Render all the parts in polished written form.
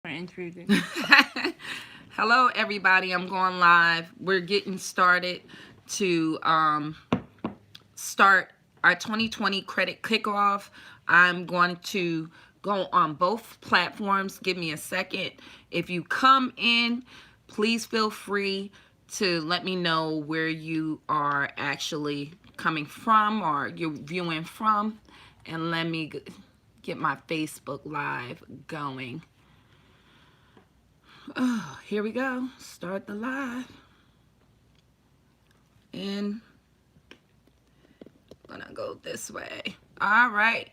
Intruding. Hello, everybody. I'm going live. We're getting started to start our 2020 credit kickoff. I'm going to go on both platforms. Give me a second. If you come in, please feel free to let me know where you are actually coming from or you're viewing from. And let me get my Facebook Live going. Oh, here we go. Start the live. And I'm gonna go this way. All right.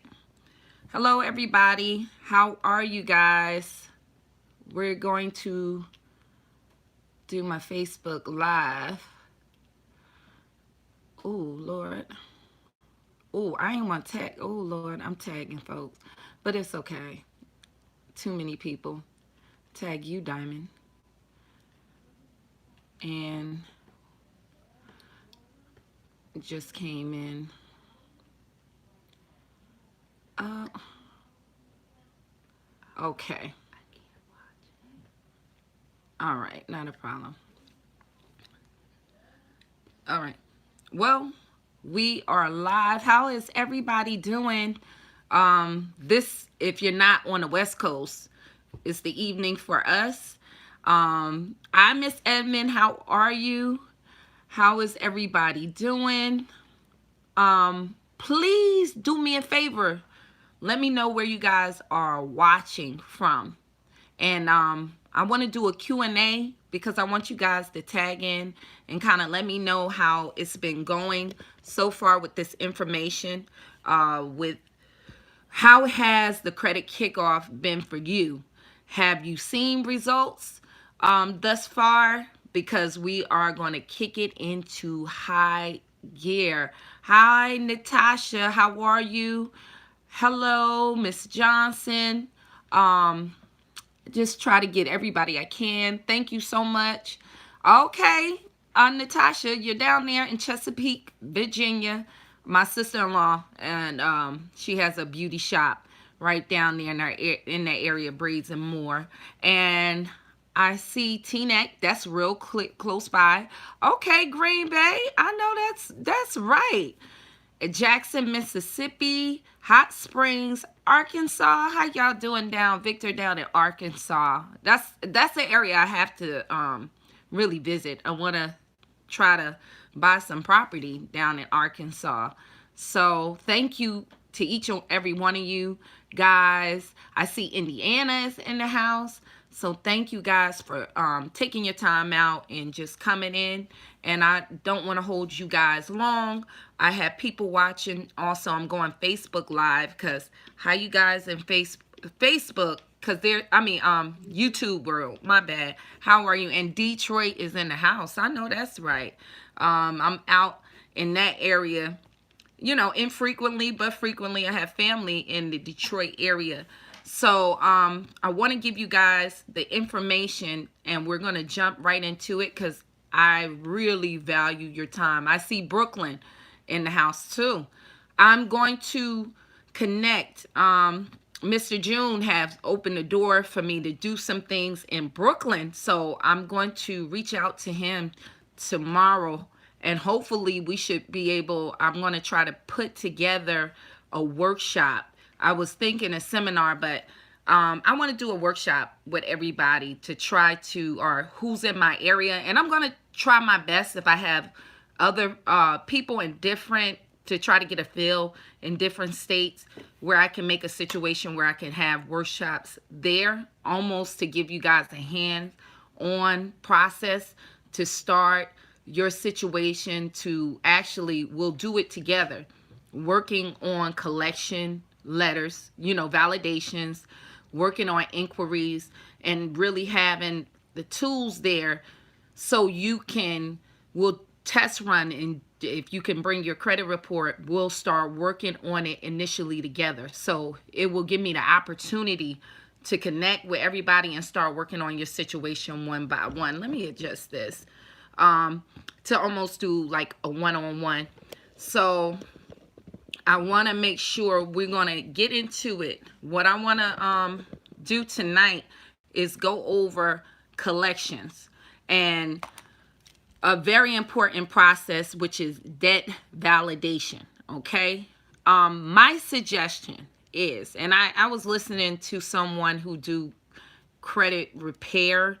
Hello, everybody. How are you guys? We're going to do my Facebook Live. Oh, Lord. Oh, I ain't want to tag. Oh, Lord, I'm tagging folks. But it's okay. Too many people. Tag you, Diamond. And it just came in. Uh, okay. All right, not a problem. All right. Well, we are live. How is everybody doing? This, if you're not on the West Coast, is the evening for us. I'm Miss Edmond. How are you? How is everybody doing? Please do me a favor. Let me know where you guys are watching from. And I want to do a Q&A because I want you guys to tag in and kind of let me know how it's been going so far with this information. With how has the credit kickoff been for you? Have you seen results thus far? Because we are going to kick it into high gear. Hi, Natasha. How are you? Hello, Miss Johnson. Just try to get everybody I can. Thank you so much. Okay, Natasha, you're down there in Chesapeake, Virginia. My sister-in-law, and she has a beauty shop right down there in that area, Braids and More. And I see Teaneck. That's real close by. Okay, Green Bay. I know that's right. Jackson, Mississippi, Hot Springs, Arkansas. How y'all doing Victor down in Arkansas? That's the area I have to really visit. I want to try to buy some property down in Arkansas. So thank you to each and every one of you guys. I see Indiana is in the house. So thank you guys for taking your time out and just coming in. And I don't want to hold you guys long. I have people watching. Also, I'm going Facebook Live because how you guys in Facebook, because YouTube world, my bad. How are you? And Detroit is in the house. I know that's right. I'm out in that area, infrequently, but frequently. I have family in the Detroit area. So I want to give you guys the information, and we're going to jump right into it because I really value your time. I see Brooklyn in the house too. I'm going to connect. Mr. June has opened the door for me to do some things in Brooklyn. So I'm going to reach out to him tomorrow, and hopefully we should be able, I'm going to try to put together a workshop. I was thinking a seminar, but I want to do a workshop with everybody to try to, or who's in my area. And I'm going to try my best if I have other people in different, to try to get a feel in different states where I can make a situation where I can have workshops there, almost to give you guys a hands-on process to start your situation, to actually, we'll do it together, working on collection letters, validations, working on inquiries, and really having the tools there so you can, we'll test run, and if you can bring your credit report, we'll start working on it initially together. So it will give me the opportunity to connect with everybody and start working on your situation one by one. Let me adjust this to almost do like a one-on-one. So I want to make sure we're going to get into it. What I want to do tonight is go over collections and a very important process, which is debt validation. Okay. My suggestion is, and I was listening to someone who do credit repair,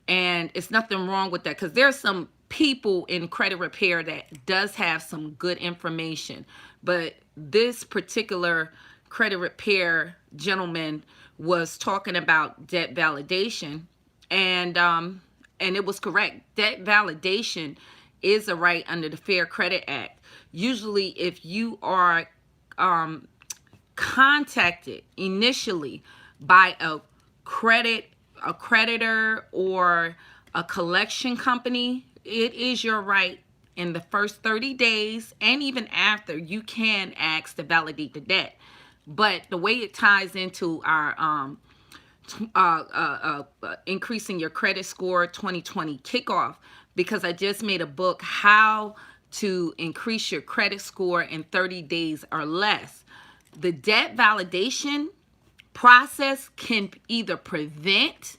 and it's nothing wrong with that, because there's some people in credit repair that does have some good information, but this particular credit repair gentleman was talking about debt validation, and it was correct. Debt validation is a right under the Fair Credit Act. Usually if you are contacted initially by a creditor or a collection company, it is your right in the first 30 days and even after, you can ask to validate the debt. But the way it ties into our increasing your credit score 2020 kickoff, because I just made a book, how to increase your credit score in 30 days or less. The debt validation process can either prevent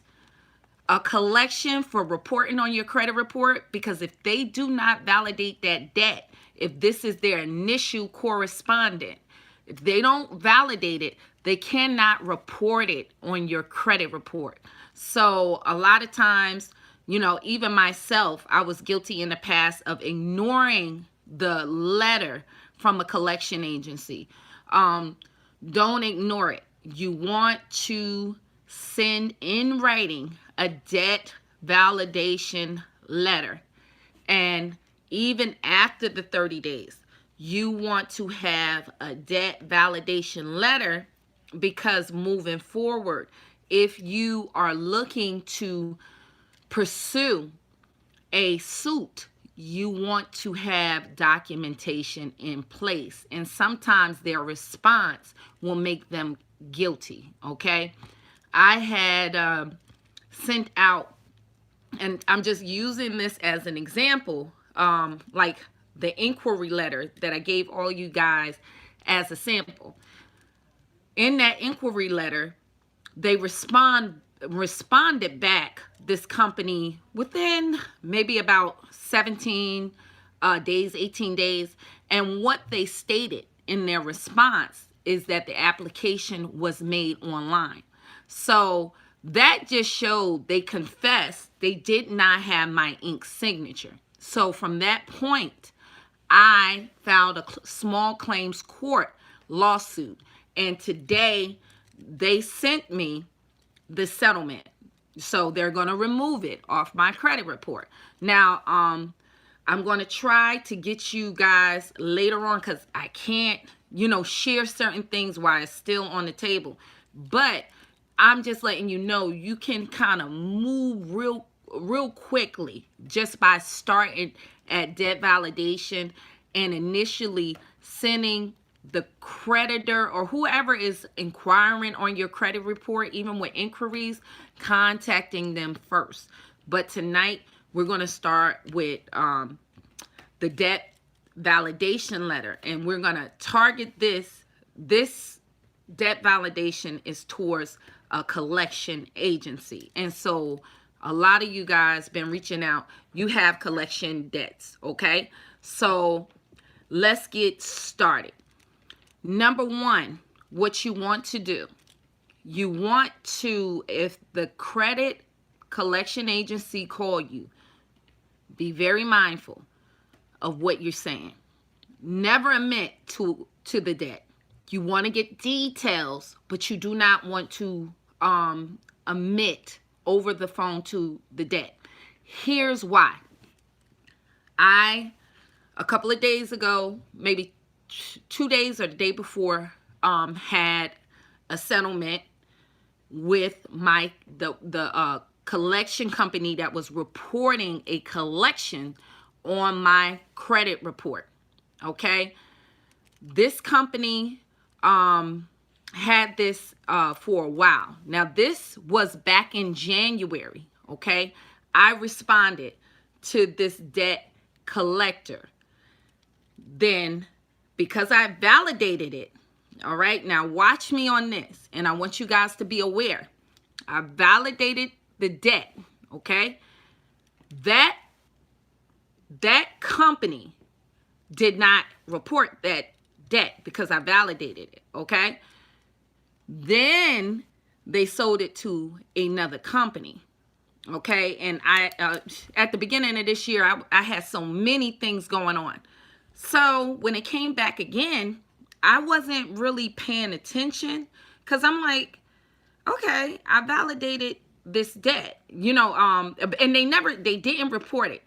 a collection for reporting on your credit report, because if they do not validate that debt, if this is their initial correspondent, if they don't validate it, they cannot report it on your credit report. So a lot of times, even myself, I was guilty in the past of ignoring the letter from a collection agency. Don't ignore it. You want to send in writing a debt validation letter. And even after the 30 days, you want to have a debt validation letter, because moving forward, if you are looking to pursue a suit, you want to have documentation in place. And sometimes their response will make them guilty, okay? I had sent out, and I'm just using this as an example, like the inquiry letter that I gave all you guys as a sample. In that inquiry letter, they responded back, this company, within maybe about 17 days, 18 days. And what they stated in their response is that the application was made online. So that just showed they confessed they did not have my ink signature. So from that point, I filed a small claims court lawsuit. And today they sent me the settlement. So they're going to remove it off my credit report. Now, I'm going to try to get you guys later on, because I can't, share certain things while it's still on the table. But I'm just letting you know, you can kind of move real quickly just by starting at debt validation and initially sending the creditor or whoever is inquiring on your credit report, even with inquiries, contacting them first. But tonight we're going to start with the debt validation letter, and we're going to target this debt validation is towards a collection agency. And so a lot of you guys been reaching out, you have collection debts, okay? So let's get started. Number one, what you want to do, you want to, if the credit collection agency call you, be very mindful of what you're saying. Never admit to the debt. You want to get details, but you do not want to admit over the phone to the debt. Here's why. A couple of days ago, maybe 2 days or the day before, had a settlement with the collection company that was reporting a collection on my credit report. Okay, this company had this for a while. Now, this was back in January. Okay, I responded to this debt collector. Then, because I validated it, all right, now watch me on this, and I want you guys to be aware. I validated the debt, okay? That company did not report that debt because I validated it, okay? Then they sold it to another company, okay? And I at the beginning of this year, I had so many things going on. So when it came back again, I wasn't really paying attention because I'm like, okay, I validated this debt, and they didn't report it.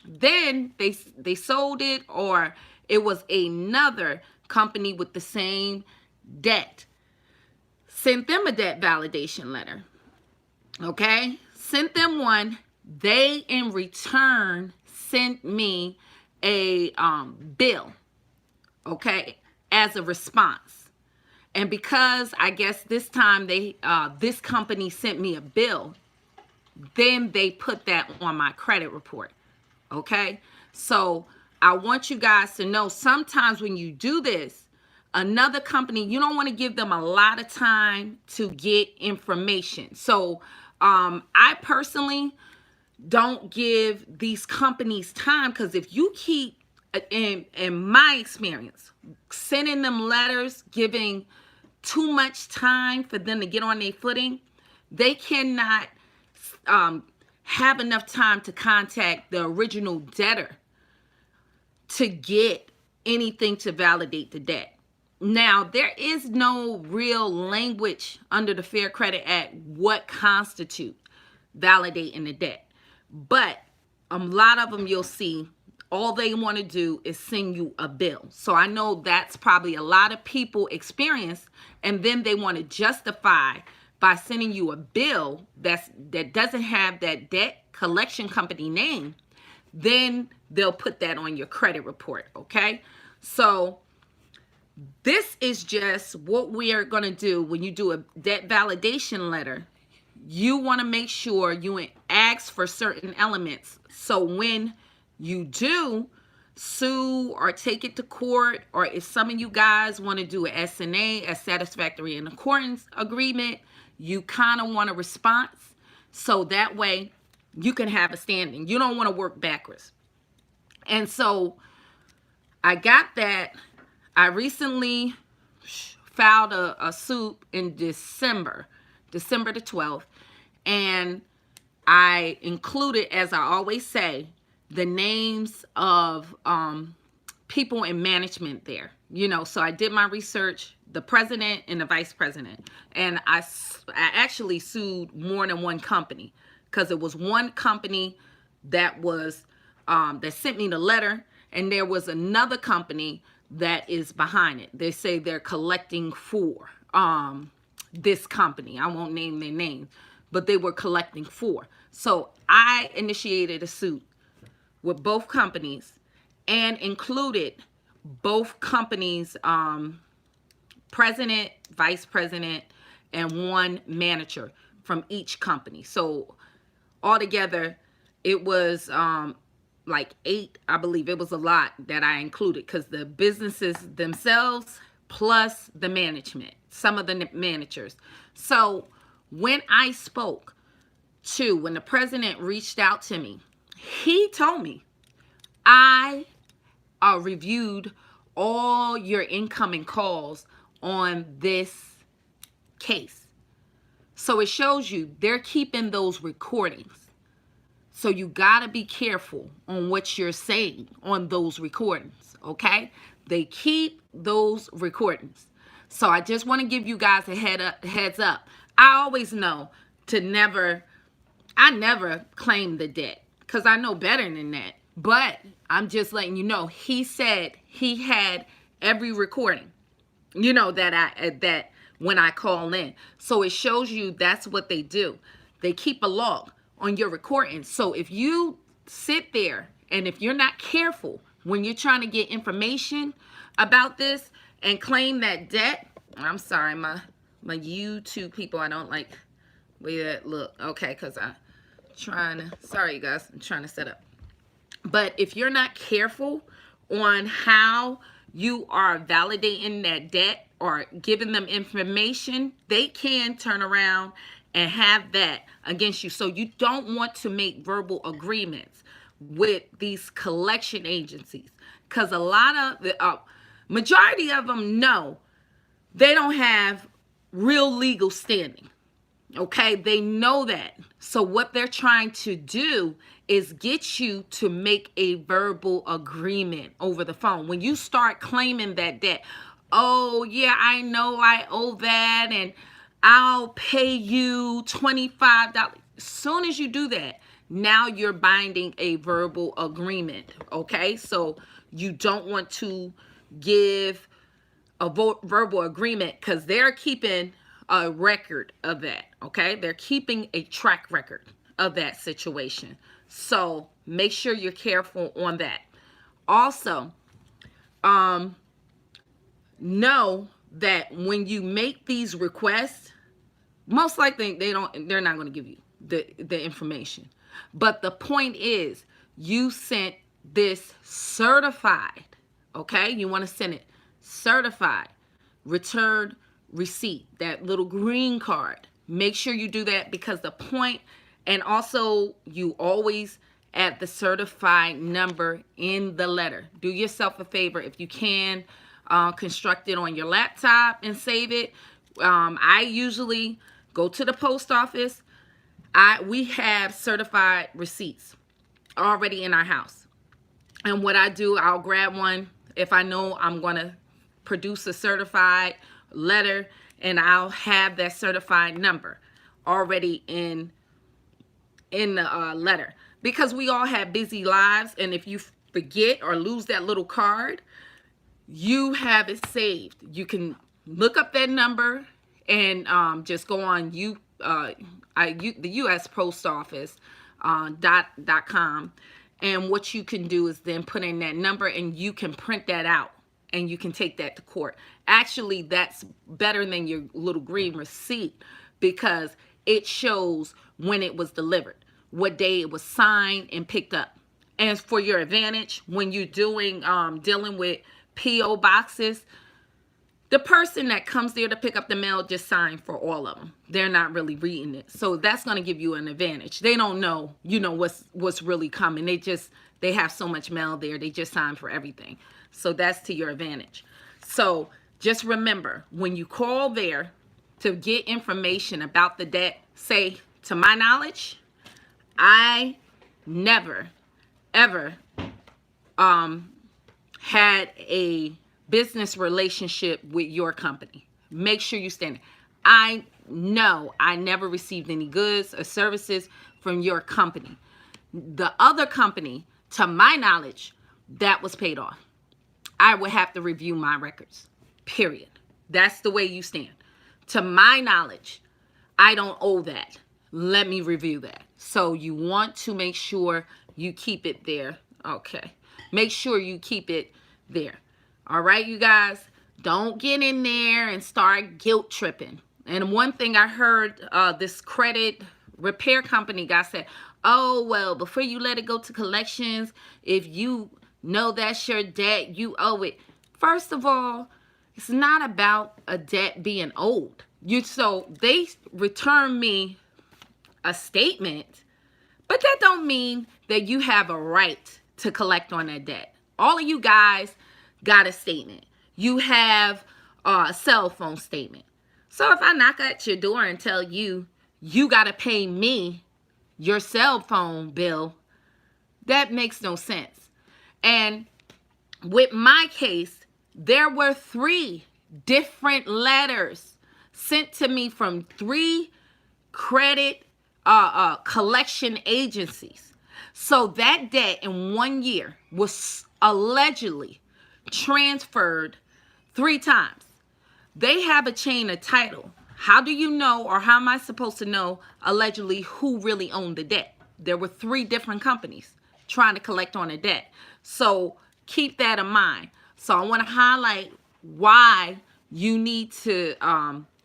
Then they sold it, or it was another company with the same debt. Sent them a debt validation letter. Okay? Sent them one. They in return sent me a bill, okay, as a response. And because I guess this time this company sent me a bill, then they put that on my credit report. Okay? So I want you guys to know, sometimes when you do this, another company, you don't want to give them a lot of time to get information. So I personally don't give these companies time, because if you keep, in my experience, sending them letters, giving too much time for them to get on their footing, they cannot have enough time to contact the original debtor to get anything to validate the debt. Now, there is no real language under the Fair Credit Act what constitutes validating the debt. But a lot of them, you'll see, all they want to do is send you a bill. So I know that's probably a lot of people experience, and then they want to justify by sending you a bill that doesn't have that debt collection company name. Then they'll put that on your credit report, okay? So this is just what we are going to do when you do a debt validation letter. You want to make sure you ask for certain elements. So when you do sue or take it to court, or if some of you guys want to do a S&A, a satisfactory in accordance agreement, you kind of want a response. So that way you can have a standing. You don't want to work backwards. And so I got that. I recently filed a suit in December the 12th. And I included, as I always say, the names of people in management there. So I did my research, the president and the vice president. And I actually sued more than one company, because it was one company that was that sent me the letter, and there was another company that is behind it. They say they're collecting for this company. I won't name their name, but they were collecting for. So I initiated a suit with both companies and included both companies' president, vice president, and one manager from each company. So altogether, it was like 8, I believe. It was a lot that I included, because the businesses themselves plus the management, some of the managers. So when I spoke when the president reached out to me, he told me, I reviewed all your incoming calls on this case. So it shows you they're keeping those recordings. So you got to be careful on what you're saying on those recordings, okay? They keep those recordings. So I just want to give you guys a heads up. I always know I never claim the debt, because I know better than that. But I'm just letting you know, he said he had every recording, that when I call in. So it shows you that's what they do. They keep a log on your recordings. So if you sit there, and if you're not careful when you're trying to get information about this and claim that debt, I'm sorry, my YouTube people, I don't like the way that look. Okay, because sorry you guys, I'm trying to set up. But if you're not careful on how you are validating that debt or giving them information, they can turn around and have that against you. So you don't want to make verbal agreements with these collection agencies, because a lot of the majority of them know they don't have real legal standing. Okay, they know that. So what they're trying to do is get you to make a verbal agreement over the phone. When you start claiming that debt, oh yeah, I know I owe that and I'll pay you $25. As soon as you do that, now you're binding a verbal agreement. Okay, so you don't want to give a verbal agreement, because they're keeping a record of that. Okay, they're keeping a track record of that situation. So make sure you're careful on that. Also, know that when you make these requests, most likely they're not going to give you the information. But the point is, you sent this certified. Okay, you want to send it certified, return receipt, that little green card. Make sure you do that, because the point, and also you always add the certified number in the letter. Do yourself a favor, if you can, construct it on your laptop and save it. I usually go to the post office. We have certified receipts already in our house. And what I do, I'll grab one if I know I'm going to produce a certified letter, and I'll have that certified number already in the letter, because we all have busy lives, and if you forget or lose that little card, you have it saved. You can look up that number and just go on the U.S. Post Office .com, and what you can do is then put in that number, and you can print that out and you can take that to court. Actually, that's better than your little green receipt, because it shows when it was delivered, what day it was signed and picked up. And for your advantage, when you're doing dealing with P.O. boxes, the person that comes there to pick up the mail just signed for all of them. They're not really reading it. So that's going to give you an advantage. They don't know, what's really coming. They have so much mail there. They just sign for everything. So that's to your advantage. So just remember, when you call there to get information about the debt, say, to my knowledge, I never, ever had a business relationship with your company. Make sure you stand it. I know I never received any goods or services from your company. The other company, to my knowledge, that was paid off. I would have to review my records, period. That's the way you stand. To my knowledge, I don't owe that. Let me review that. So you want to make sure you keep it there. Okay. Make sure you keep it there. All right, you guys, don't get in there and start guilt tripping. And one thing I heard, this credit repair company guy said, oh, well, before you let it go to collections, if you know that's your debt, you owe it. First of all, it's not about a debt being owed. So they return me a statement, but that don't mean that you have a right to collect on that debt. All of you guys got a statement. You have a cell phone statement. So if I knock at your door and tell you, you got to pay me your cell phone bill, that makes no sense. And with my case, there were 3 different letters sent to me from 3 credit collection agencies. So that debt in 1 year was allegedly transferred 3 times. They have a chain of title. How do you know, or how am I supposed to know allegedly who really owned the debt? There were 3 different companies trying to collect on the debt. So keep that in mind. So I want to highlight why you need to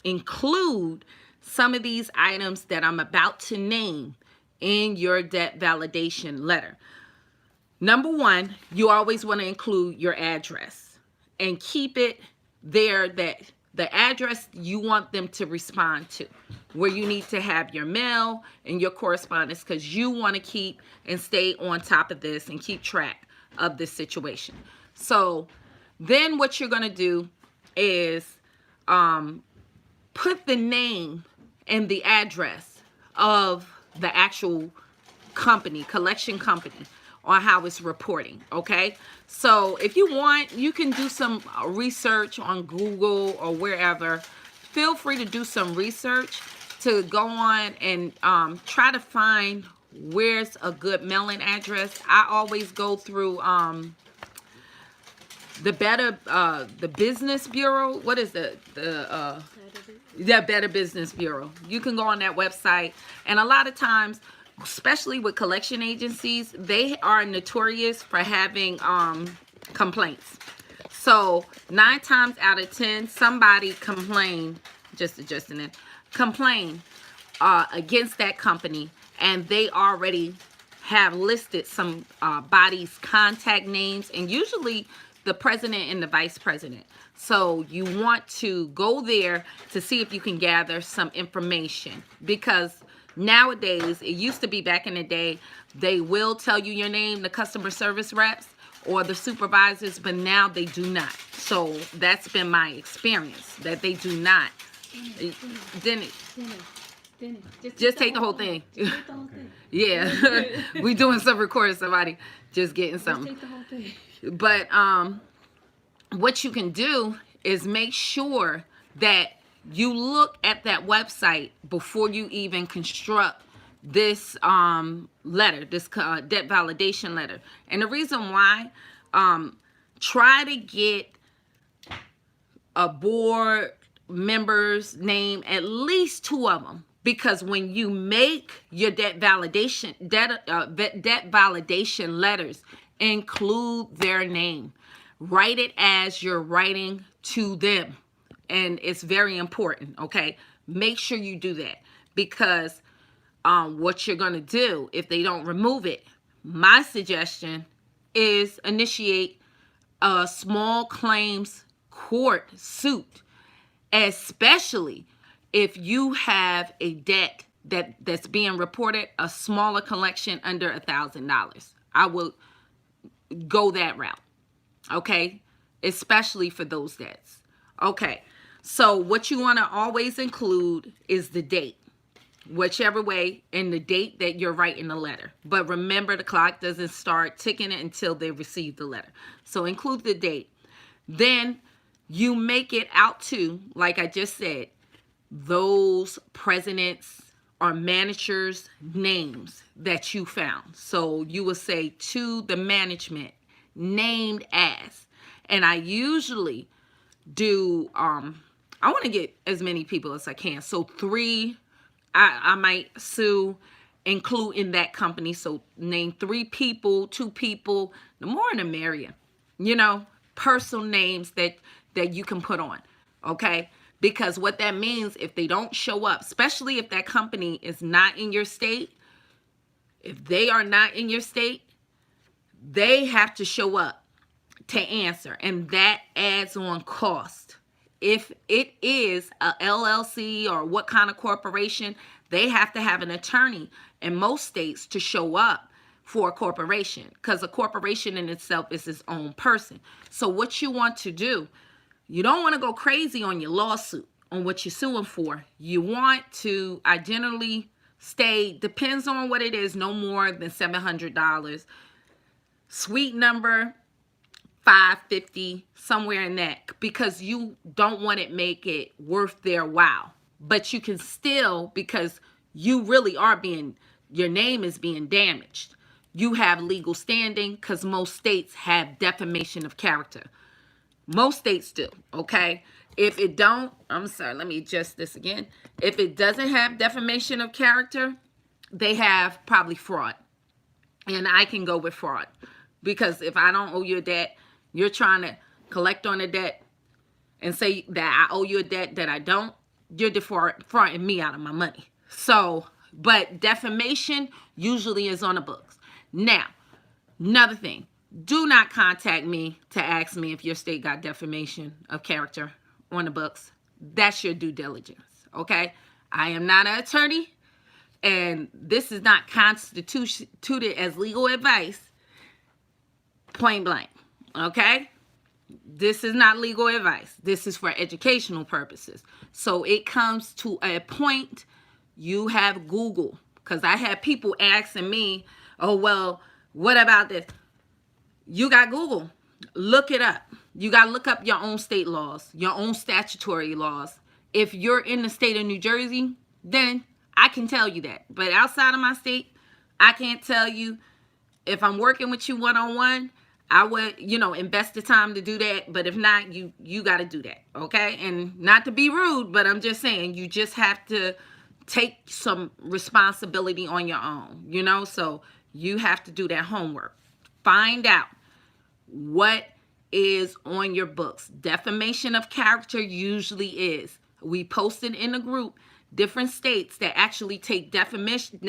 include some of these items that I'm about to name in your debt validation letter. Number 1, you always want to include your address and keep it there, that the address you want them to respond to, where you need to have your mail and your correspondence, because you want to keep and stay on top of this and keep track of this situation. So then what you're going to do is put the name and the address of the actual company, collection company, on how it's reporting, okay? So if you want, you can do some research on Google or wherever. Feel free to do some research to go on and try to find where's a good mailing address. I always go through the Business Bureau. What is the Better Business Bureau. You can go on that website, and a lot of times, especially with collection agencies, they are notorious for having complaints. So 9 times out of 10, somebody complain against that company, and they already have listed some body's contact names, and usually the president and the vice president. So you want to go there to see if you can gather some information, because nowadays, it used to be back in the day, they will tell you your name, the customer service reps or the supervisors, but now they do not. So that's been my experience, that they do not. Just take the whole thing. Yeah. We doing some recording, somebody just getting something. But what you can do is make sure that you look at that website before you even construct this letter, this debt validation letter. And the reason why, try to get a board member's name, at least 2 of them, because when you make your debt validation letters, include their name. Write it as you're writing to them. And it's very important, okay? Make sure you do that, because what you're going to do if they don't remove it, my suggestion is initiate a small claims court suit, especially if you have a debt that's being reported, a smaller collection under $1,000. I will go that route, okay? Especially for those debts. Okay, so what you want to always include is the date, whichever way, and the date that you're writing the letter. But remember, the clock doesn't start ticking it until they receive the letter. So include the date. Then you make it out to, like I just said, those presidents or managers' names that you found. So you will say to the management, named as. And I usually do, I want to get as many people as I can. So 3, I might include in that company. So name 3 people, 2 people, the more the merrier, personal names that you can put on, okay? Because what that means, if they don't show up, especially if that company is not in your state, if they are not in your state, they have to show up to answer, and that adds on cost. If it is a LLC or what kind of corporation, they have to have an attorney in most states to show up for a corporation, because a corporation in itself is its own person. So what you want to do, you don't want to go crazy on your lawsuit, on what you're suing for. You want to, I generally stay, depends on what it is, no more than $700. Suite number, $550, somewhere in that, because you don't want to make it worth their while. But you can still, because you really are your name is being damaged. You have legal standing, because most states have defamation of character. Most states do, okay? If it don't, I'm sorry, let me adjust this again. If it doesn't have defamation of character, they have probably fraud. And I can go with fraud, because if I don't owe you a debt, you're trying to collect on a debt and say that I owe you a debt that I don't, you're defrauding me out of my money. So, but defamation usually is on the books. Now, another thing, do not contact me to ask me if your state got defamation of character on the books. That's your due diligence, okay? I am not an attorney, and this is not constituted as legal advice, point blank, okay? This is not legal advice. This is for educational purposes. So it comes to a point, you have Google, because I had people asking me, oh, well, what about this? You got Google. Look it up. You got to look up your own state laws, your own statutory laws. If you're in the state of New Jersey, then I can tell you that. But outside of my state, I can't tell you. If I'm working with you one-on-one, I would, invest the time to do that. But if not, you got to do that, okay? And not to be rude, but I'm just saying, you just have to take some responsibility on your own, so you have to do that homework. Find out what is on your books. Defamation of character usually is. We posted in a group different states that actually take defamation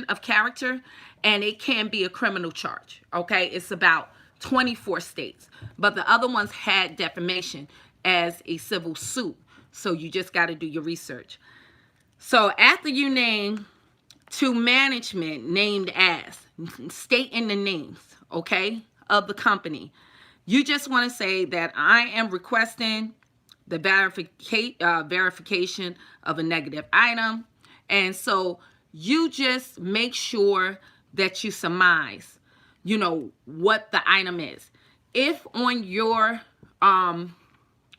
of character, and it can be a criminal charge, okay? It's about 24 states, but the other ones had defamation as a civil suit, so you just got to do your research. So after you name to management named as, state in the names, okay, of the company, you just want to say that I am requesting the verification of a negative item. And so you just make sure that you surmise, what the item is. If on your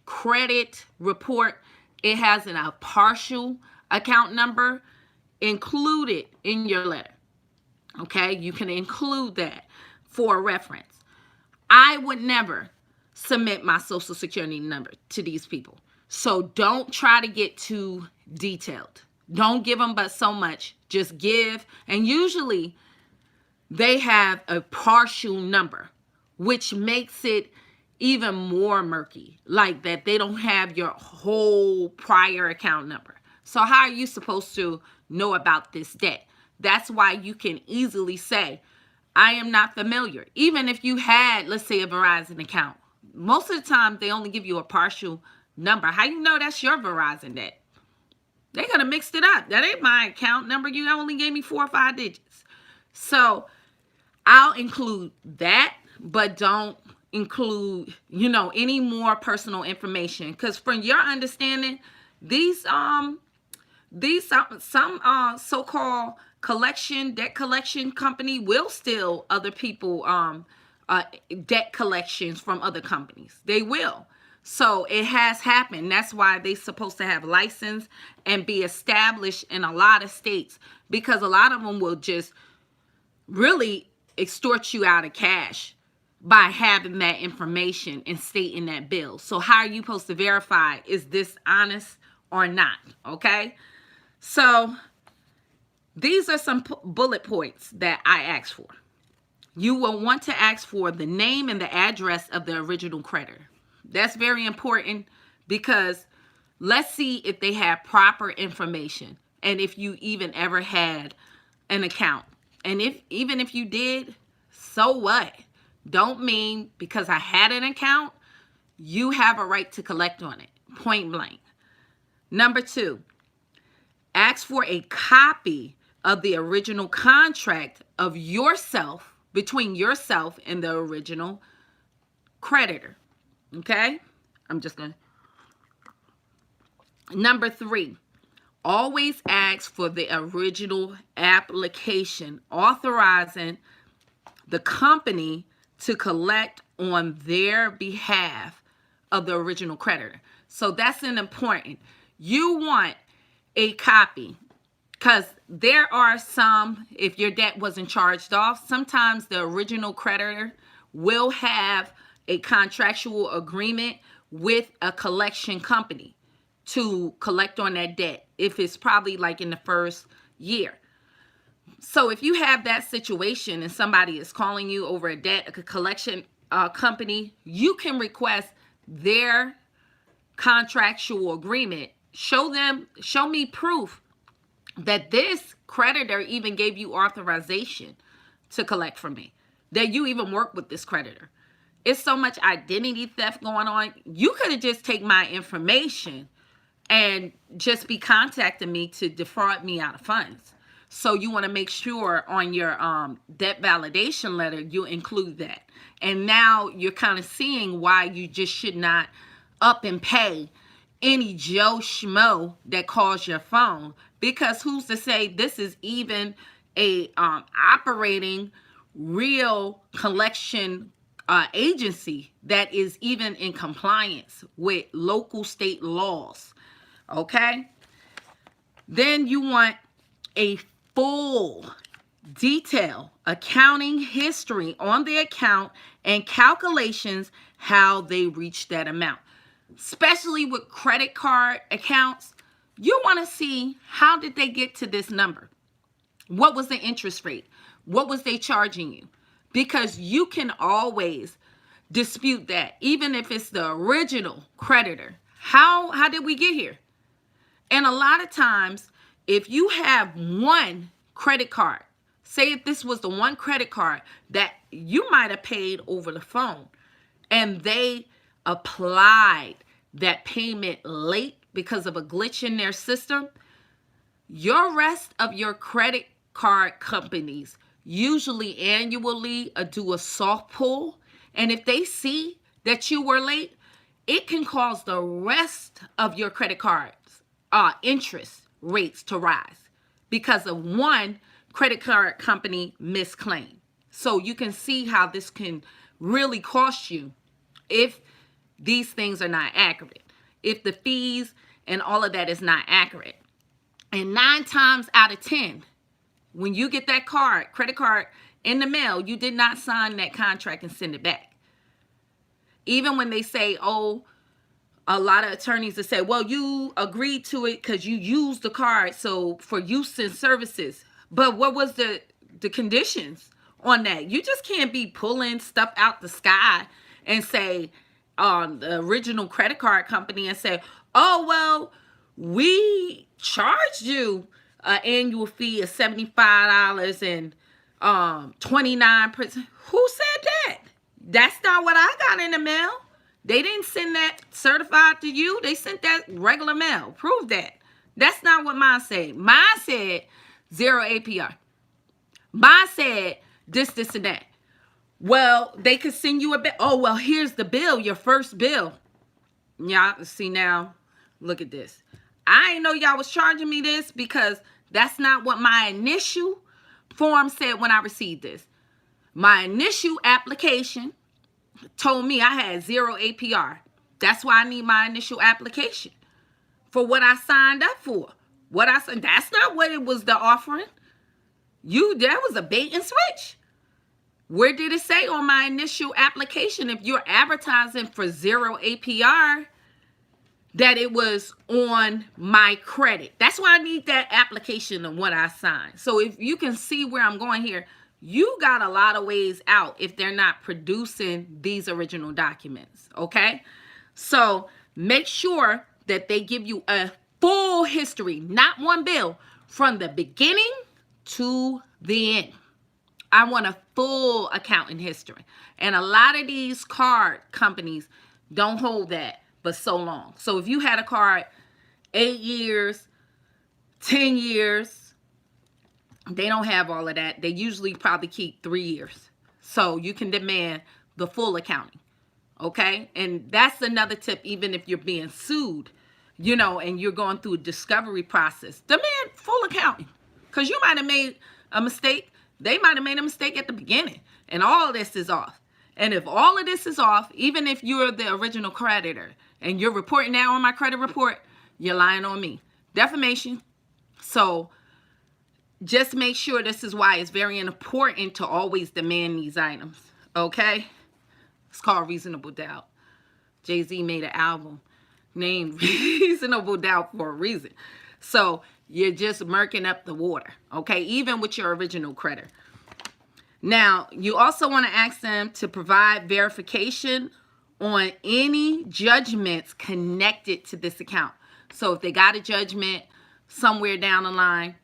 credit report, it has a partial account number, include it in your letter. Okay, you can include that for reference. I would never submit my social security number to these people. So don't try to get too detailed. Don't give them but so much. Just give. And usually they have a partial number, which makes it even more murky. Like that they don't have your whole prior account number. So how are you supposed to know about this debt? That's why you can easily say, I am not familiar. Even if you had, let's say, a Verizon account. Most of the time, they only give you a partial number. How you know that's your Verizon debt? They could have mixed it up. That ain't my account number. You only gave me 4 or 5 digits. So I'll include that, but don't include, any more personal information. Because from your understanding, these some so-called debt collection company will steal other people debt collections from other companies. They will. So it has happened. That's why they're supposed to have license and be established in a lot of states, because a lot of them will just really extort you out of cash by having that information and stating that bill. So how are you supposed to verify, is this honest or not? Okay. So these are some bullet points that I asked for. You will want to ask for the name and the address of the original creditor. That's very important, because let's see if they have proper information and if you even ever had an account. And even if you did, so what? Don't mean because I had an account, you have a right to collect on it, point blank. Number 2, ask for a copy of the original contract of yourself, between yourself and the original creditor. Okay? I'm just going to. Number 3, always ask for the original application authorizing the company to collect on their behalf of the original creditor. So that's an important. You want a copy, because there are some, if your debt wasn't charged off, sometimes the original creditor will have a contractual agreement with a collection company to collect on that debt, if it's probably like in the first year. So if you have that situation and somebody is calling you over a debt, a collection company, you can request their contractual agreement. Show me proof that this creditor even gave you authorization to collect from me, that you even work with this creditor. it's so much identity theft going on. You could have just taken my information and just be contacting me to defraud me out of funds. So you want to make sure on your debt validation letter you include that. And now you're kind of seeing why you just should not up and pay any Joe Schmo that calls your phone, because who's to say this is even a operating real collection agency that is even in compliance with local state laws. Okay? Then you want a full detail accounting history on the account and calculations how they reach that amount. Especially with credit card accounts, you want to see how did they get to this number? What was the interest rate? What was they charging you? Because you can always dispute that, even if it's the original creditor. How did we get here? And a lot of times, if you have one credit card, say if this was the one credit card that you might have paid over the phone, and they applied that payment late because of a glitch in their system, your rest of your credit card companies usually annually do a soft pull. And if they see that you were late, it can cause the rest of your credit cards interest rates to rise because of one credit card company misclaim. So you can see how this can really cost you if these things are not accurate, if the fees and all of that is not accurate. And 9 times out of 10, when you get that credit card in the mail, you did not sign that contract and send it back. Even when they say, oh, a lot of attorneys that say, well, you agreed to it because you used the card, so for use and services. But what was the conditions on that? You just can't be pulling stuff out the sky and say on the original credit card company and say, oh, well, we charged you an annual fee of $75 and 29%. Who said that? That's not what I got in the mail. They didn't send that certified to you. They sent that regular mail. Prove that. That's not what mine said. Mine said 0 APR. Mine said this, and that. Well, they could send you a bill. Oh, well, here's the bill, your first bill. Y'all see now, look at this. I didn't know y'all was charging me this because that's not what my initial form said when I received this. My initial application told me I had 0 APR. That's why I need my initial application for what I signed up for. What I said, that's not what it was, the offering. That was a bait and switch. Where did it say on my initial application, if you're advertising for 0 APR, that it was on my credit? That's why I need that application and what I signed. So if you can see where I'm going here, you got a lot of ways out if they're not producing these original documents, okay? So make sure that they give you a full history, not one bill, from the beginning to the end. I want a full accounting history. And a lot of these card companies don't hold that but so long. So if you had a card 8 years, 10 years, they don't have all of that. They usually probably keep 3 years. So you can demand the full accounting. Okay? And that's another tip, even if you're being sued, and you're going through a discovery process. Demand full accounting. Because you might have made a mistake. They might have made a mistake at the beginning. And all of this is off. And if all of this is off, even if you're the original creditor and you're reporting that on my credit report, you're lying on me. Defamation. So just make sure, this is why it's very important to always demand these items, okay? It's called Reasonable Doubt. Jay-Z made an album named Reasonable Doubt for a reason. So you're just murking up the water, okay? Even with your original creditor. Now, you also want to ask them to provide verification on any judgments connected to this account. So if they got a judgment somewhere down the line,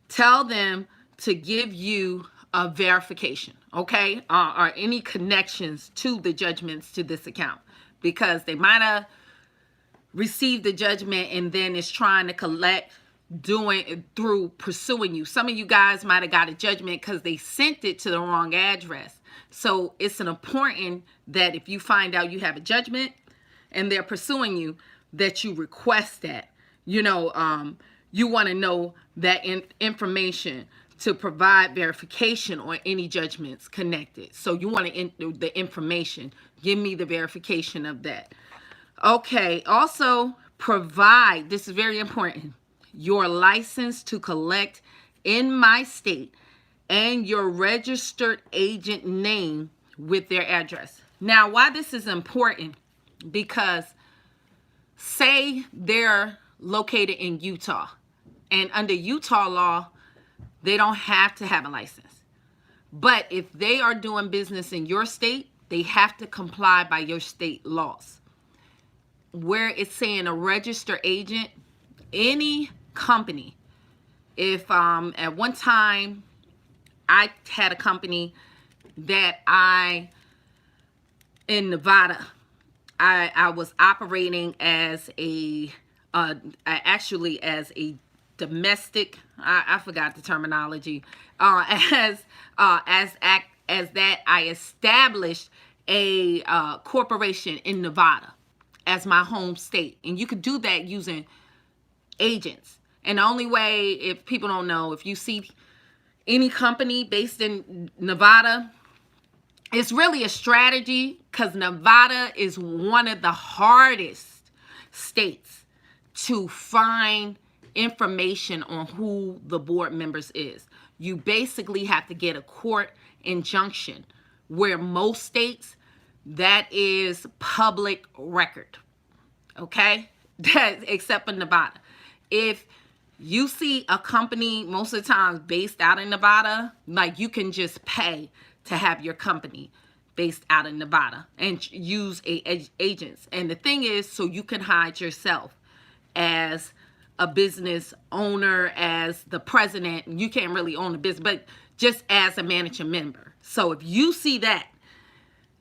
tell them to give you verification, okay, or any connections to the judgments to this account, because they might have received the judgment and then is trying to collect doing it through pursuing you. Some of you guys might have got a judgment because they sent it to the wrong address. So it's important that if you find out you have a judgment and they're pursuing you, that you request that. You know, you want to know that information to provide verification on any judgments connected. So you want the information. Give me the verification of that. Okay, also provide, this is very important, your license to collect in my state and your registered agent name with their address. Now, why this is important, because say they're located in Utah, and under Utah law, they don't have to have a license. But if they are doing business in your state, they have to comply by your state laws. Where it's saying a registered agent, any company, if at one time I had a company that in Nevada, I was operating as actually as a domestic, I forgot the terminology, as that I established a corporation in Nevada as my home state. And you could do that using agents. And the only way, if people don't know, if you see any company based in Nevada, it's really a strategy, because Nevada is one of the hardest states to find information on who the board members is. You basically have to get a court injunction, where most states, that is public record. Okay? Except for Nevada. If you see a company most of the time based out in Nevada, like, you can just pay to have your company based out in Nevada and use agents. And the thing is, so you can hide yourself as a business owner, as the president. You can't really own a business, but just as a managing member. So if you see that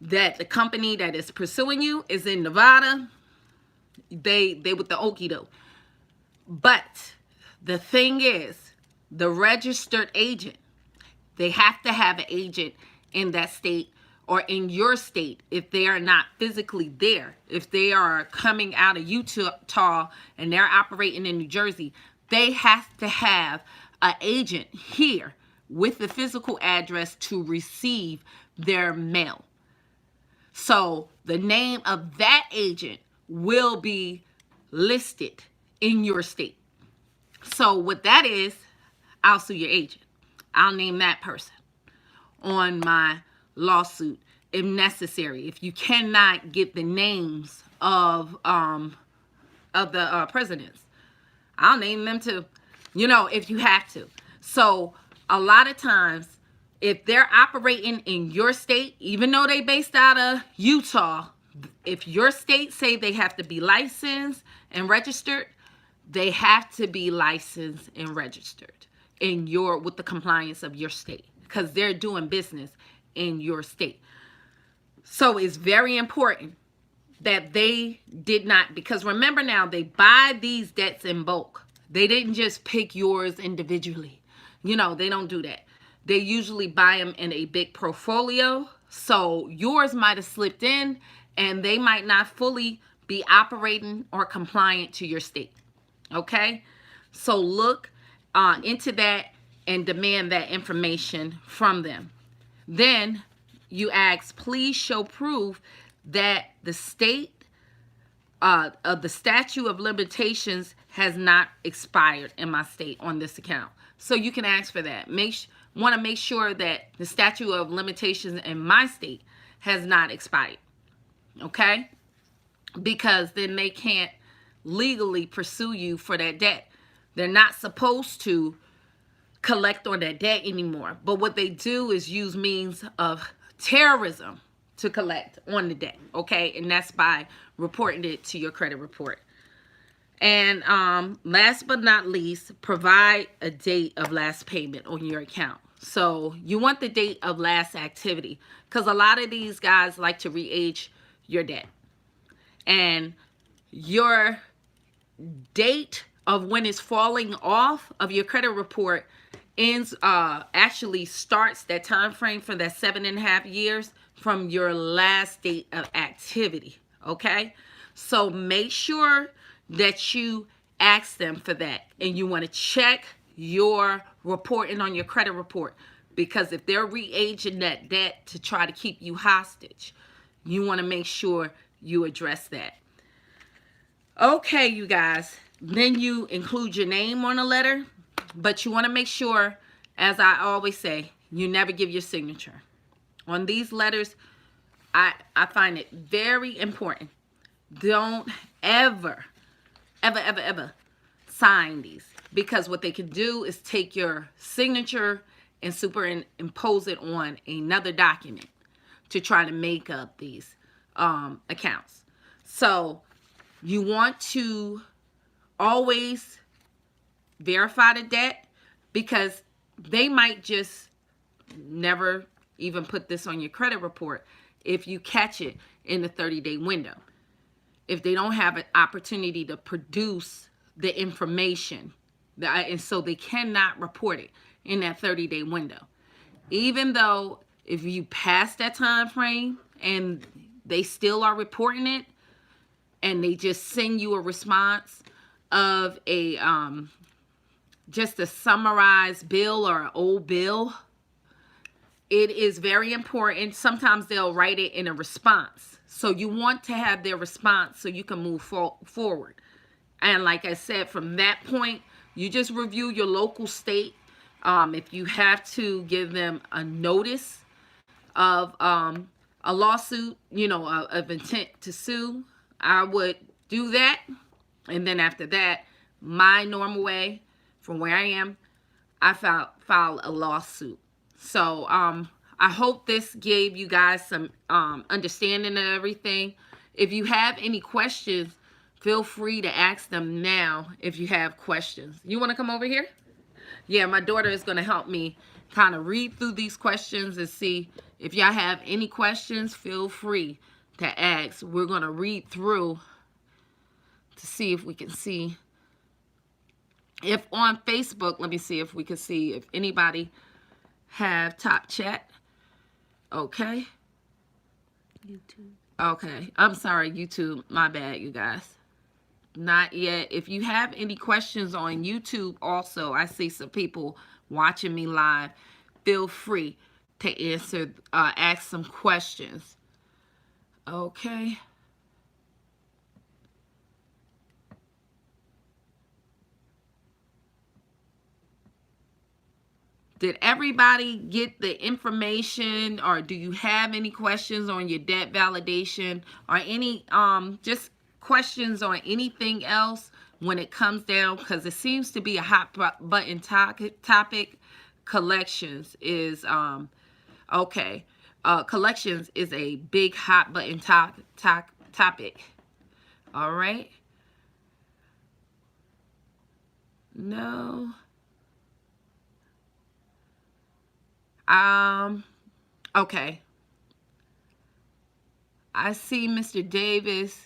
the company that is pursuing you is in Nevada, they with the okie doke. But the thing is, the registered agent, they have to have an agent in that state or in your state if they are not physically there. If they are coming out of Utah and they're operating in New Jersey, they have to have an agent here with the physical address to receive their mail. So the name of that agent will be listed in your state. So what that is, I'll sue your agent. I'll name that person on my lawsuit if necessary. If you cannot get the names of the presidents, I'll name them too, if you have to. So a lot of times, if they're operating in your state, even though they based out of Utah, if your state say they have to be licensed and registered, they have to be licensed and registered with the compliance of your state, because they're doing business in your state. So it's very important that they did not, because remember now, they buy these debts in bulk. They didn't just pick yours individually. They don't do that. They usually buy them in a big portfolio. So yours might have slipped in and they might not fully be operating or compliant to your state. Okay? So look into that and demand that information from them. Then you ask, please show proof that the state of the statute of limitations has not expired in my state on this account. So you can ask for that. Want to make sure that the statute of limitations in my state has not expired. Okay? Because then they can't legally pursue you for that debt. They're not supposed to collect on that debt anymore. But what they do is use means of terrorism to collect on the debt. Okay? And that's by reporting it to your credit report. And last but not least, provide a date of last payment on your account. So you want the date of last activity, because a lot of these guys like to re-age your debt. And your date of when it's falling off of your credit report ends actually starts that time frame for that 7.5 years from your last date of activity. Okay, so make sure that you ask them for that, and you want to check your reporting on your credit report, because if they're re-aging that debt to try to keep you hostage, you want to make sure you address that. Okay, you guys, then you include your name on a letter, but you want to make sure, as I always say, you never give your signature. On these letters, I find it very important. Don't ever, ever sign these, because what they can do is take your signature and superimpose it on another document to try to make up these accounts. So you want to always verify the debt, because they might just never even put this on your credit report if you catch it in the 30-day window, if they don't have an opportunity to produce the information, and so they cannot report it in that 30-day window. Even though if you pass that time frame and they still are reporting it, and they just send you a response of a just a summarized bill or an old bill, it is very important. Sometimes they'll write it in a response. So you want to have their response so you can move forward. And like I said, from that point, you just review your local state. If you have to give them a notice of a lawsuit, of intent to sue, I would do that. And then after that, my normal way from where I am, I file a lawsuit. So I hope this gave you guys some understanding of everything. If you have any questions, feel free to ask them now if you have questions. You want to come over here? Yeah, my daughter is going to help me kind of read through these questions and see if y'all have any questions. Feel free to ask. We're going to read through to see if we can see. If on Facebook, let me see if we can see if anybody have top chat. Okay. YouTube. Okay. I'm sorry, YouTube. My bad, you guys. Not yet. If you have any questions on YouTube also, I see some people watching me live. Feel free to ask some questions. Okay. Did everybody get the information, or do you have any questions on your debt validation, or any just questions on anything else when it comes down? Because it seems to be a hot button topic. Collections is okay. Collections is a big hot button topic. All right. No. Okay. I see Mr. Davis.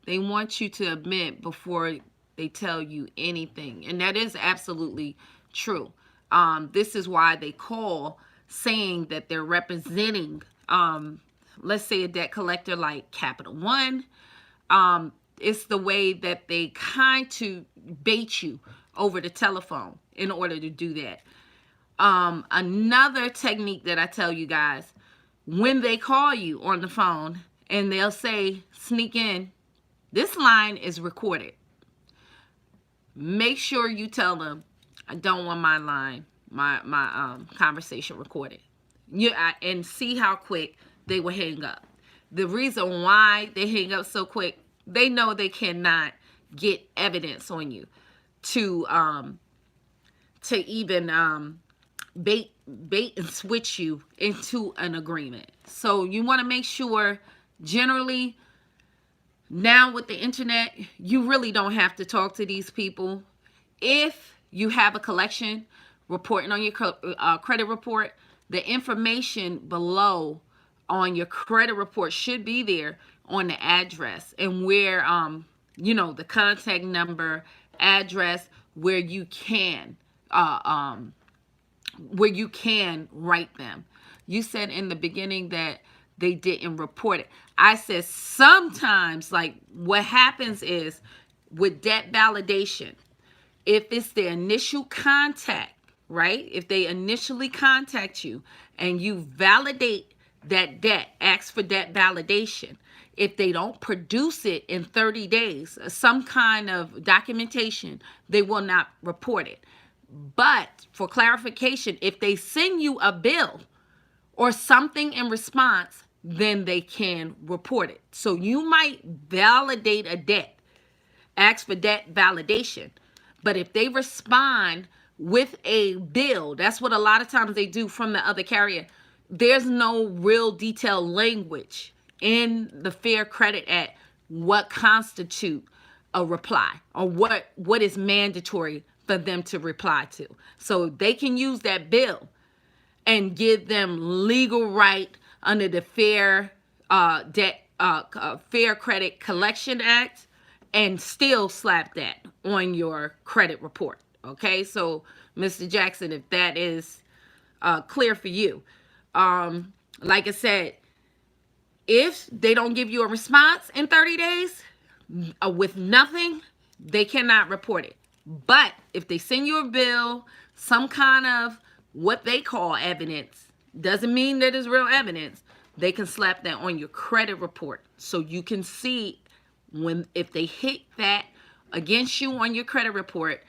They want you to admit before they tell you anything. And that is absolutely true. This is why they call, saying that they're representing, let's say a debt collector like Capital One. It's the way that they kind to bait you over the telephone in order to do that. Another technique that I tell you guys, when they call you on the phone and they'll say, sneak in, this line is recorded. Make sure you tell them, I don't want my line, my conversation recorded. And see how quick they will hang up. The reason why they hang up so quick, they know they cannot get evidence on you to even bait and switch you into an agreement. So you want to make sure, generally, Now with the internet, you really don't have to talk to these people. If you have a collection reporting on your credit report, the information below on your credit report should be there on the address and where the contact number, address, where you can write them. You said in the beginning that they didn't report it. I said sometimes, like, what happens is with debt validation, if it's the initial contact, right? If they initially contact you and you validate that debt, ask for debt validation. If they don't produce it in 30 days, some kind of documentation, they will not report it. But for clarification, if they send you a bill or something in response, then they can report it. So you might validate a debt, ask for debt validation. But if they respond with a bill, that's what a lot of times they do from the other carrier. There's no real detailed language in the Fair Credit Act what constitute a reply or what is mandatory for them to reply to. So they can use that bill and give them legal right under the Fair Credit Collection Act and still slap that on your credit report. Okay, so Mr. Jackson, if that is clear for you, like I said, if they don't give you a response in 30 days with nothing, they cannot report it. But if they send you a bill, some kind of what they call evidence, doesn't mean that it's real evidence, they can slap that on your credit report so you can see if they hit that against you on your credit report.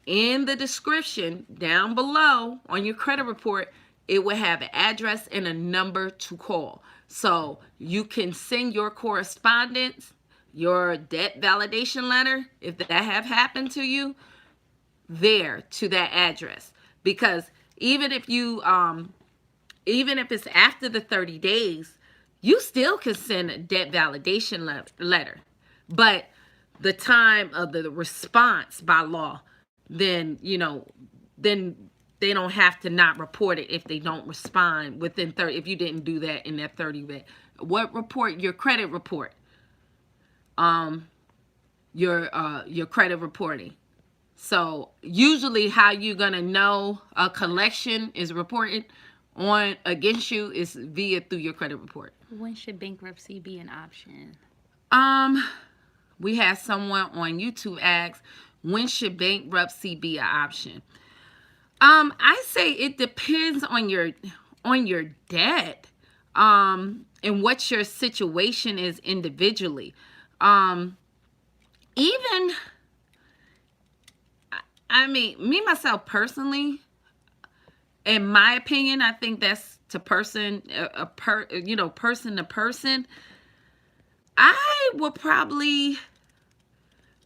In the description down below on your credit report, it will have an address and a number to call. So you can send your correspondence, your debt validation letter, if that have happened to you, there to that address. Because even if it's after the 30 days, you still can send a debt validation letter. But the time of the response by law, then they don't have to not report it if they don't respond within 30, if you didn't do that in that 30 days. What report? Your credit report. Your credit reporting. So usually how you're going to know a collection is reported on against you is through your credit report. When should bankruptcy be an option? We had someone on YouTube ask, when should bankruptcy be an option? I say it depends on your debt, and what your situation is individually. Even, I mean, me myself personally, in my opinion, I think that's to person, person to person. I would probably,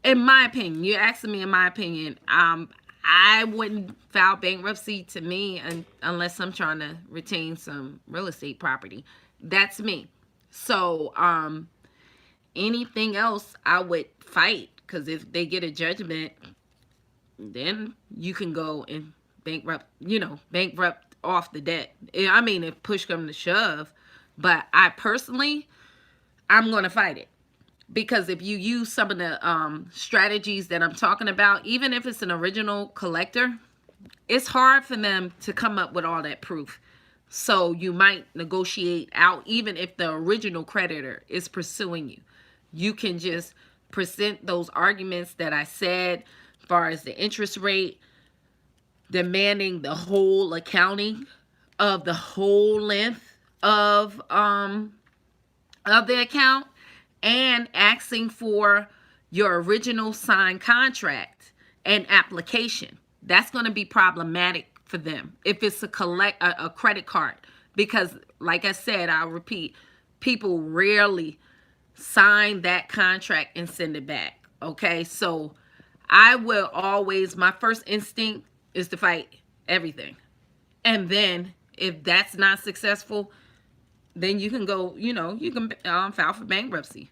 in my opinion, you're asking me in my opinion, I wouldn't file bankruptcy to me unless I'm trying to retain some real estate property. That's me. So anything else I would fight, because if they get a judgment, then you can go and bankrupt off the debt. I mean, if push comes to shove. But I personally, I'm going to fight it. Because if you use some of the strategies that I'm talking about, even if it's an original collector, it's hard for them to come up with all that proof. So you might negotiate out, even if the original creditor is pursuing you. You can just present those arguments that I said, as far as the interest rate, demanding the whole accounting of the whole length of the account, and asking for your original signed contract and application. That's going to be problematic for them if it's a credit card. Because, like I said, I'll repeat, people rarely sign that contract and send it back. Okay, so I will always, my first instinct is to fight everything. And then if that's not successful, then you can go, you can file for bankruptcy.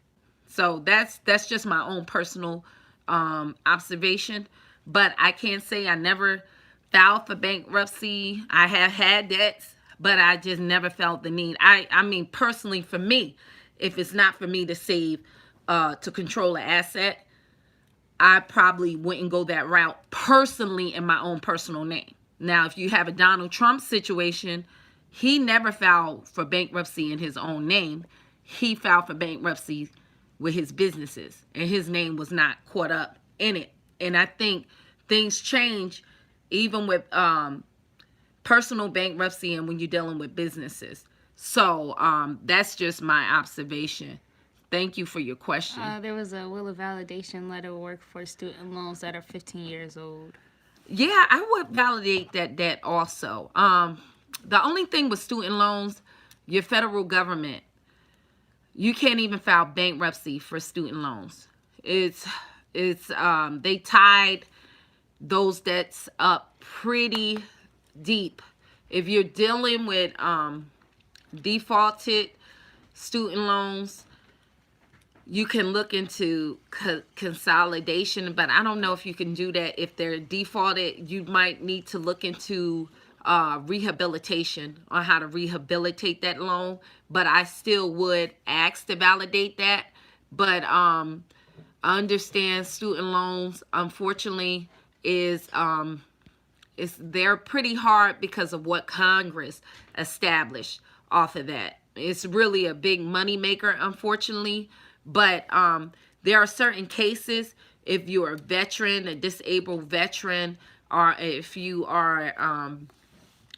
So that's just my own personal observation. But I can't say I never filed for bankruptcy. I have had debts, but I just never felt the need. I mean, personally, for me, if it's not for me to save to control an asset, I probably wouldn't go that route personally in my own personal name. Now, if you have a Donald Trump situation, he never filed for bankruptcy in his own name. He filed for bankruptcy with his businesses, and his name was not caught up in it. And I think things change even with personal bankruptcy and when you're dealing with businesses. So that's just my observation. Thank you for your question. There was a will of validation letter work for student loans that are 15 years old. Yeah, I would validate that debt also. The only thing with student loans, your federal government, you can't even file bankruptcy for student loans. It's they tied those debts up pretty deep. If you're dealing with defaulted student loans, you can look into consolidation, but I don't know if you can do that. If they're defaulted, you might need to look into rehabilitation on how to rehabilitate that loan. But I still would ask to validate that. But I understand student loans, unfortunately, they're pretty hard because of what Congress established off of that. It's really a big money maker, unfortunately. But there are certain cases, if you're a veteran, a disabled veteran, or if you are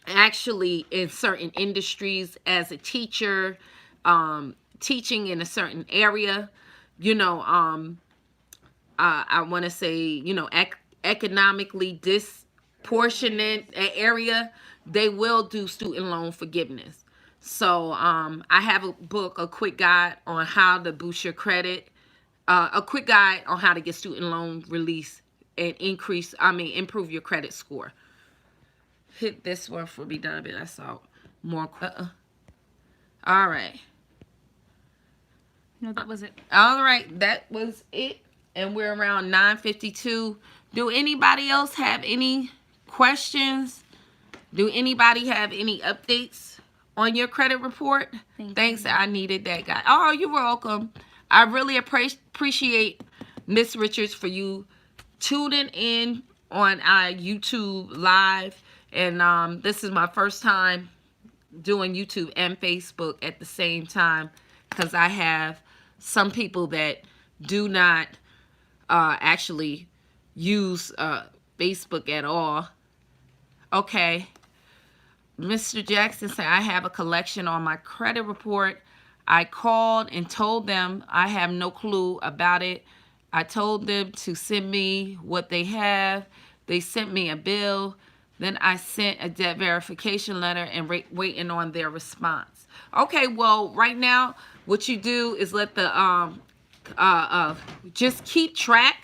actually in certain industries as a teacher, teaching in a certain area, you know, I want to say, you know, economically disproportionate area, they will do student loan forgiveness. So I have a book, A Quick Guide on How to Boost Your Credit, a quick guide on how to get student loan release and improve your credit score. Hit this one for me, done, but I saw more. All right. No, that was it. All right, that was it. And we're around 9:52. Do anybody else have any questions? Do anybody have any updates on your credit report? Thanks. I needed that guy. Oh, you're welcome. I really appreciate Miss Richards for you tuning in on our YouTube live. And this is my first time doing YouTube and Facebook at the same time, because I have some people that do not actually use Facebook at all. Okay. Mr. Jackson said, I have a collection on my credit report. I called and told them I have no clue about it. I told them to send me what they have. They sent me a bill. Then I sent a debt verification letter and waiting on their response. Okay, well, right now, what you do is let the just keep track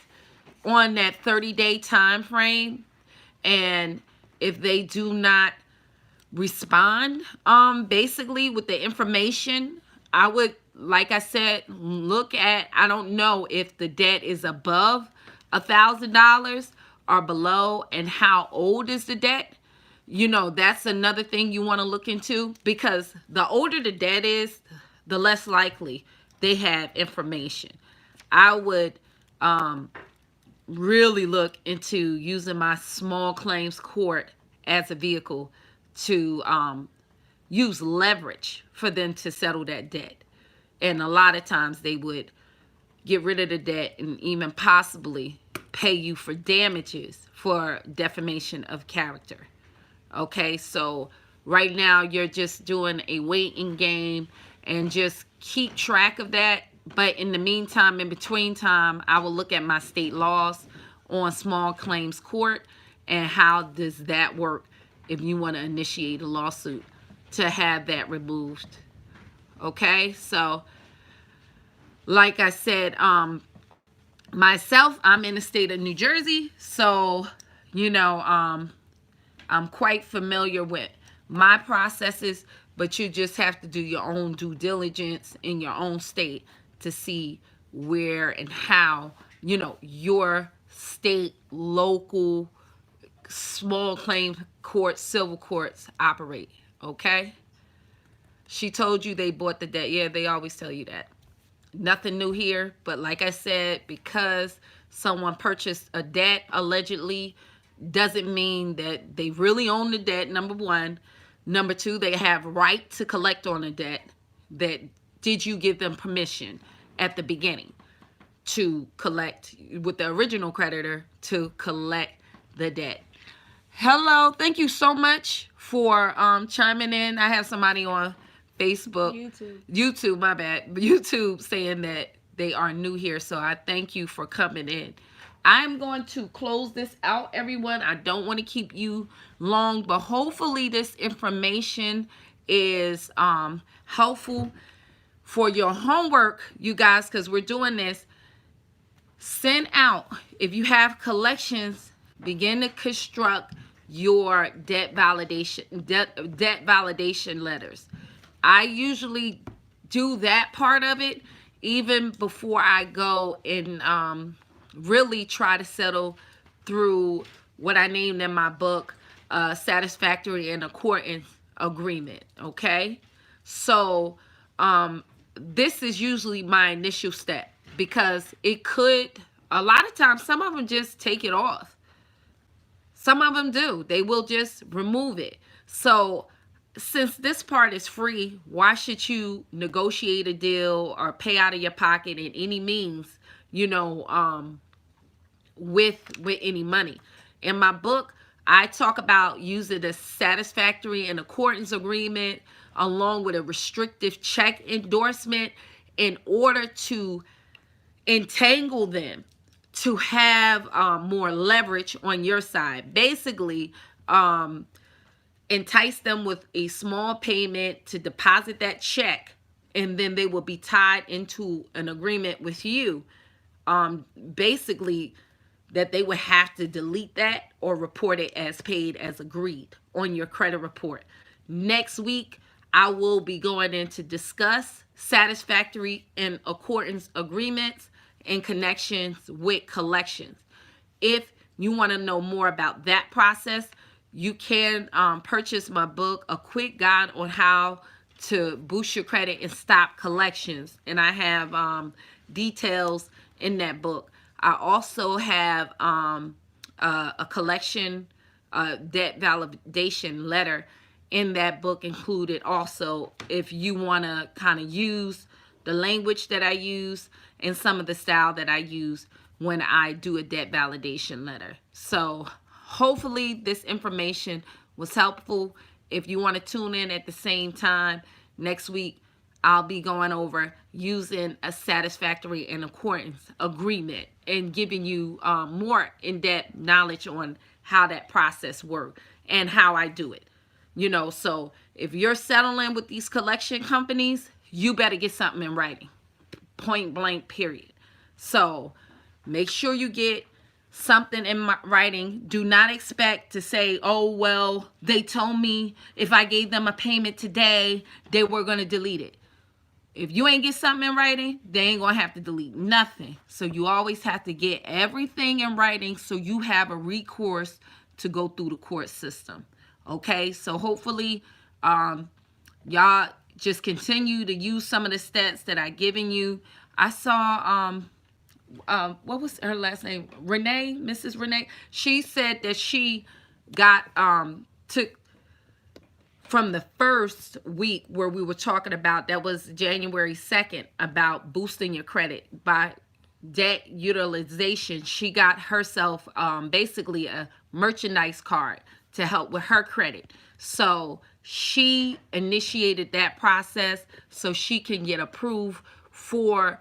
on that 30-day time frame. And if they do not respond basically with the information, I would, like I said, look at, I don't know if the debt is above $1,000 or below, and how old is the debt. You know, that's another thing you want to look into, because the older the debt is, the less likely they have information. I would really look into using my small claims court as a vehicle to use leverage for them to settle that debt. And a lot of times they would get rid of the debt and even possibly pay you for damages for defamation of character. Okay, so right now you're just doing a waiting game, and just keep track of that. But in the meantime, in between time, I will look at my state laws on small claims court and how does that work if you want to initiate a lawsuit to have that removed. Okay, so like I said, myself, I'm in the state of New Jersey, so you know, I'm quite familiar with my processes, but you just have to do your own due diligence in your own state to see where and how, your state, local, small claim courts, civil courts operate. Okay? She told you they bought the debt. Yeah, they always tell you that. Nothing new here, but like I said, because someone purchased a debt allegedly doesn't mean that they really own the debt, number one. Number two, they have right to collect on the debt. That did you give them permission at the beginning to collect with the original creditor to collect the debt? Hello, thank you so much for chiming in. I have somebody on Facebook, YouTube, my bad, YouTube, saying that they are new here. So I thank you for coming in. I'm going to close this out, everyone. I don't want to keep you long, but hopefully this information is helpful for your homework, you guys, because we're doing this. Send out, if you have collections, begin to construct your debt validation letters. I usually do that part of it even before I go and really try to settle through what I named in my book, satisfactory and accordance agreement. Okay, so this is usually my initial step, because it could, a lot of times, some of them just take it off. Some of them do. They will just remove it. So since this part is free, why should you negotiate a deal or pay out of your pocket in any means, with any money? In my book, I talk about using a satisfactory and accordance agreement along with a restrictive check endorsement in order to entangle them, to have more leverage on your side. Basically, entice them with a small payment to deposit that check, and then they will be tied into an agreement with you. Basically, that they would have to delete that or report it as paid as agreed on your credit report. Next week, I will be going in to discuss satisfactory and accordance agreements in connections with collections. If you want to know more about that process, you can purchase my book, A Quick Guide on How to Boost Your Credit and Stop Collections. And I have details in that book. I also have a collection debt validation letter in that book included also, if you want to kind of use the language that I use and some of the style that I use when I do a debt validation letter. So hopefully this information was helpful. If you want to tune in at the same time next week, I'll be going over using a satisfactory and accordance agreement and giving you more in-depth knowledge on how that process works and how I do it. So if you're settling with these collection companies, you better get something in writing. Point blank, period. So make sure you get something in my writing. Do not expect to say, oh, well, they told me if I gave them a payment today, they were going to delete it. If you ain't get something in writing, they ain't going to have to delete nothing. So you always have to get everything in writing so you have a recourse to go through the court system. Okay, so hopefully y'all just continue to use some of the stats that I given you. I saw what was her last name? Renee, Mrs. Renee. She said that she got took from the first week where we were talking about, that was January 2nd, about boosting your credit by debt utilization. She got herself basically a merchandise card to help with her credit. So she initiated that process so she can get approved for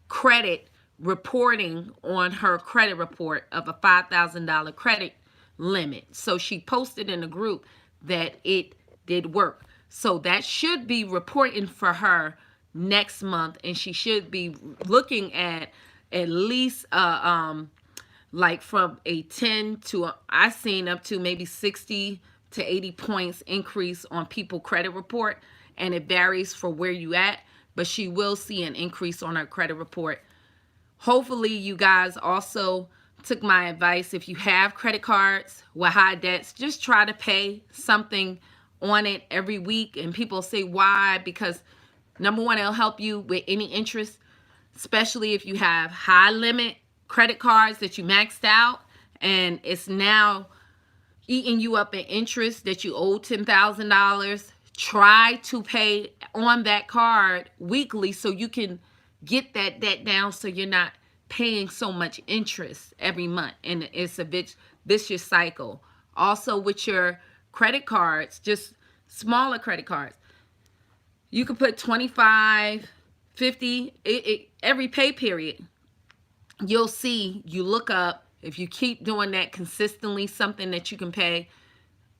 credit reporting on her credit report of a $5,000 credit limit. So she posted in the group that it did work. So that should be reporting for her next month, and she should be looking at least like from a 10 to I seen up to maybe 60 to 80 points increase on people credit report, and it varies for where you at, but she will see an increase on her credit report hopefully you guys also took my advice. If you have credit cards with high debts, just try to pay something on it every week. And people say, why? Because number one, it'll help you with any interest, especially if you have high limit credit cards that you maxed out and it's now eating you up in interest that you owe $10,000. Try to pay on that card weekly so you can get that debt down so you're not paying so much interest every month. And it's a vicious cycle. Also with your credit cards, just smaller credit cards, you could put 25, 50, every pay period. You'll see, you look up, if you keep doing that consistently, something that you can pay,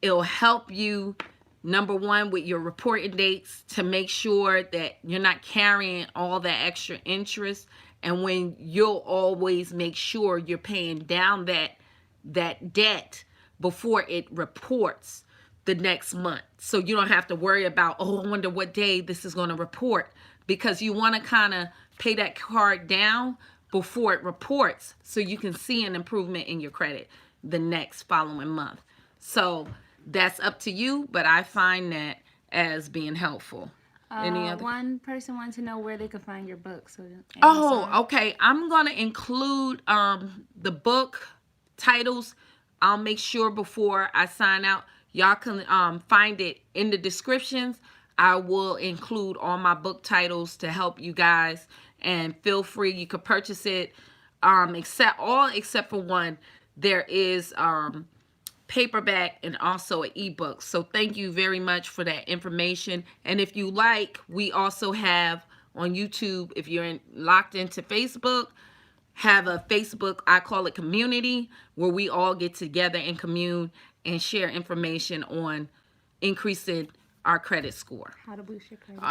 it'll help you, number one, with your reporting dates to make sure that you're not carrying all that extra interest. And when you'll always make sure you're paying down that debt before it reports the next month. So you don't have to worry about, oh, I wonder what day this is going to report, because you want to kind of pay that card down before it reports so you can see an improvement in your credit the next following month. So that's up to you, but I find that as being helpful. Any other? One person wants to know where they can find your book. So Oh, okay. I'm going to include the book titles. I'll make sure before I sign out, y'all can find it in the descriptions. I will include all my book titles to help you guys, and feel free. You could purchase it except for one. There is paperback and also an ebook. So thank you very much for that information. And if you like, we also have on YouTube, if you're locked into Facebook, have a Facebook, I call it community, where we all get together and commune and share information on increasing our credit score. How to boost your credit.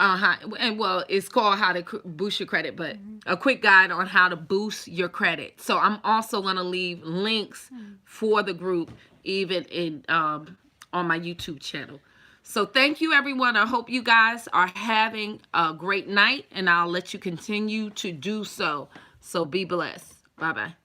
And well, it's called How to Boost Your Credit, but a quick guide on how to boost your credit. So I'm also going to leave links for the group, even in on my YouTube channel. So thank you, everyone. I hope you guys are having a great night, and I'll let you continue to do so. So be blessed. Bye-bye.